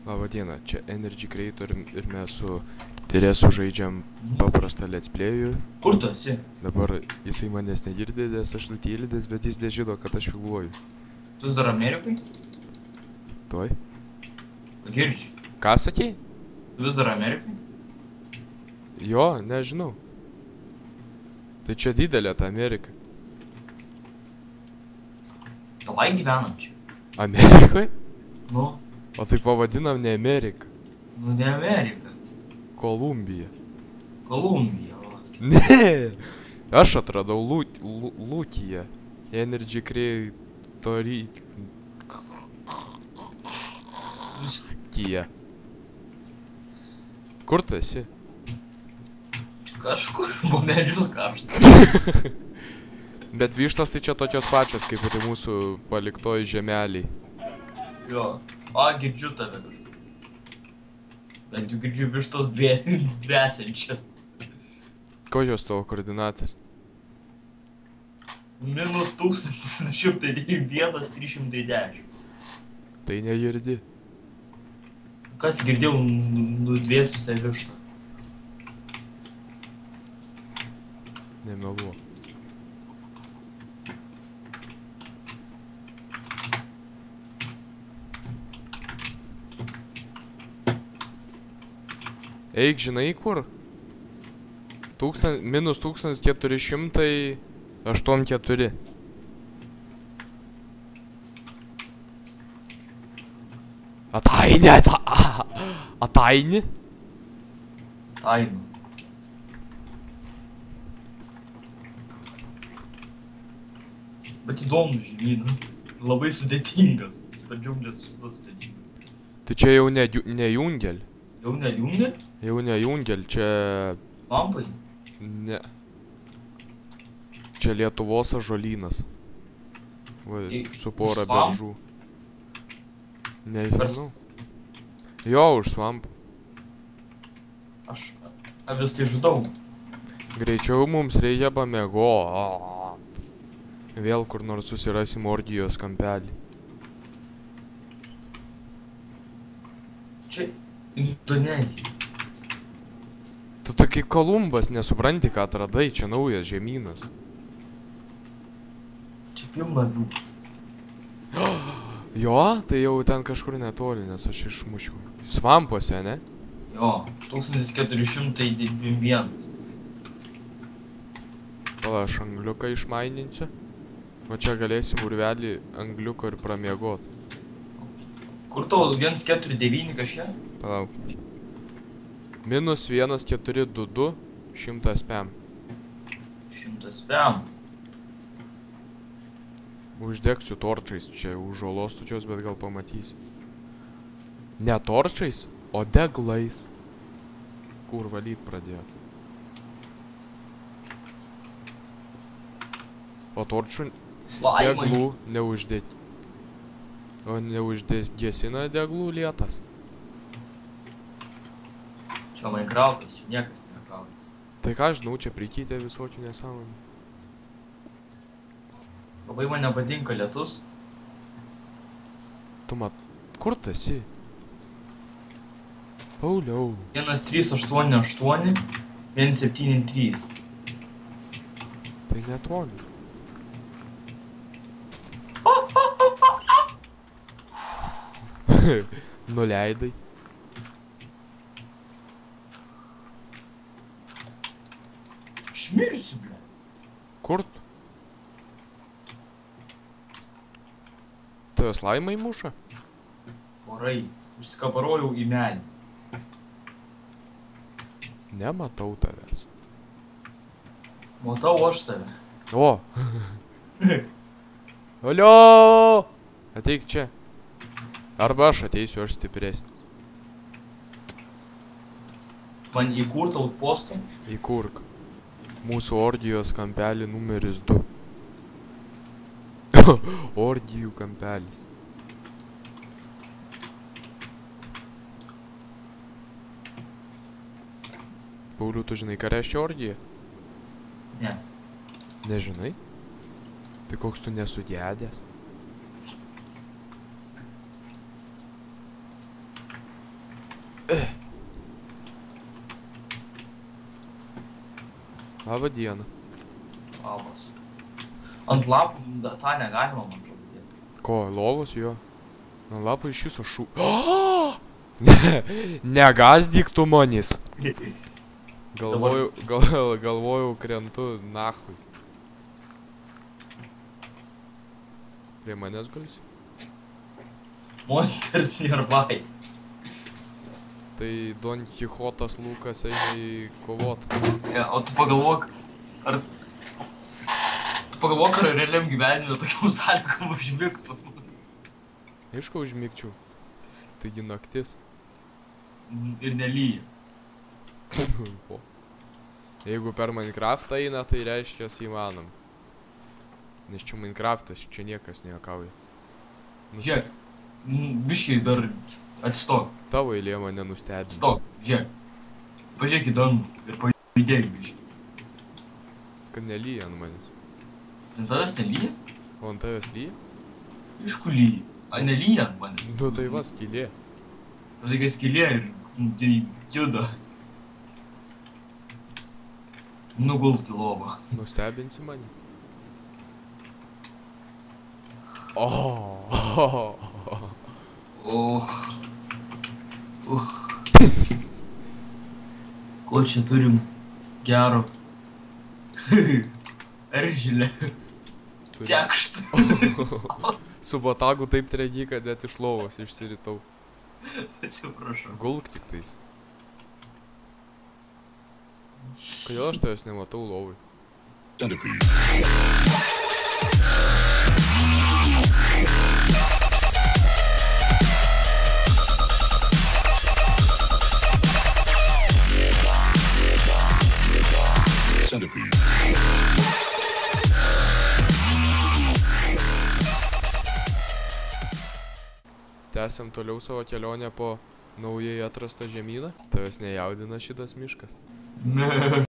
Labą dieną, čia Energy Creator ir mes su Teresu žaidžiam paprastą let's play'ų. Kur tu esi? Dabar jisai manęs negirdė, nes aš nutylidęs, bet jis nežino, kad aš filmuoju. Tu vis dar Amerikai? Tuoj. Girdžiu. Ką sakei? Tu vis dar Amerikai? Jo, nežinau. Tai čia didelė ta Amerika. Davai gyvenam čia. Amerikoje? Nu, O tai pavadinam ne Amerika. ne Amerika. Kolumbija. Kolumbija. Va. Ne! Aš atradau Lūkiją. Energy Creator. Kur tu esi? Kažkur po medžius karštas. Bet vištas tai čia tokios pačios, kaip ir mūsų paliktoji žemeliai. Jo. A, girdžiu tave kažkur. Bent jau girdžiu vištos dvesenčias. Kokios tavo koordinatės? Minus 1201 310. Tai negirdi. Ką tik girdėjau nudvėsusią vištą. Nemeluok. Eik, žinai kur? Minus 1484. Ataini, ataini? Tainu. Bet įdomu žemynas. Labai sudėtingas. Džiunglės visada sudėtingas. Tai čia jau ne Jungel. Jau ne Jungel? Jau ne Jungel, čia... Svampai? Ne. Čia Lietuvos ąžuolynas. Va, su pora beržų. Nežinau. Jo, už svampą. Aš vis tai žudau. Greičiau mums reikia pamiego. Vėl kur nors susirasim Ordijos kampelį. Čia Indonezija. Tu kaip Kolumbas nesupranti, ką atradai, čia naujas žemynas. Čia pilna jų. Jo, tai jau ten kažkur netoli, nes aš išmušiau. Svampuose, ne? Jo, 1421. Pala, aš angliuką išmaininsiu. O čia galėsim urvelį angliuko ir pramiegot. Kur tau 149 kažkiek? Palauk. Minus 1422 100 spam. 100 spam. Uždegsiu torčais, čia už žolos tokios, bet gal pamatysi. Ne torčais, o deglais. Kur valyt pradėjo. O torčių deglų neuždėti. O neužgesina deglų lietas. Čia Minecraftas, čia niekas nekrauja. Tai ką žinau, čia prikytė visokių nesąmonį. Labai man nepatinka lietus. Tu kur tu esi? Pauliau. 1388 173. Tai netoli. Nuleidai. Šmirsiu, ble. Kur tu? Tave slaimai muša? Orai, užsikabarojau į medį. Nematau tavęs. Matau aš tave. O! Alio! Ateik čia. Arba aš ateisiu, aš stipresnis. Man įkurt outpostą? Įkurk. Mūsų Ordijos kampelį numeris 2. Ordijų kampelis. Pauliu, tu žinai, ką reiškia Ordija? Ne. Nežinai? Tai koks tu nesudėdęs? Labą dieną. Labas. Ant lapų tą negalima, man atrodo. Ko, lovos jo? Ant lapų iš viso šu... Negazdyk tu manis. Galvojau krentu nachui. Prie manęs gulis? Monsters nearby. Tai Don Kichotas Lukas eina į kovot. O tu pagalvok, ar realiam gyvenime tokiam sąlygom užmigtų. Aišku, užmigčiau. Taigi naktis. Ir nelyja. Po. Jeigu per Minecraftą eina, tai reiškia įmanom. Nes čia Minecraftas, čia niekas nejuokauja. Žiūrėk, biškiai dar atstok. Tavo eilė mane nustebino. Atstok, žiūrėk. Pažiūrėk į dangų ir pajudėk biškiai. Kad nelyja ant manęs. Ant tavęs nelyja? O ant tavęs lyja? Aišku lyja. A nelyja ant manęs. Nu tai va, skylė. Tokia skylė ir tai juda. Nugult į lovą. Nustebinsi mane? Oh. Ko čia turim gero? Eržilė. Tekšt. Su botagu taip tregi, kad net iš lovos išsiritau. Atsiprašau. Gulk tik tais. Kodėl aš tavęs nematau lovai? Tęsiam toliau savo kelionę po naujai atrastą žemyną. Tavęs nejaudina šitas miškas? Ne.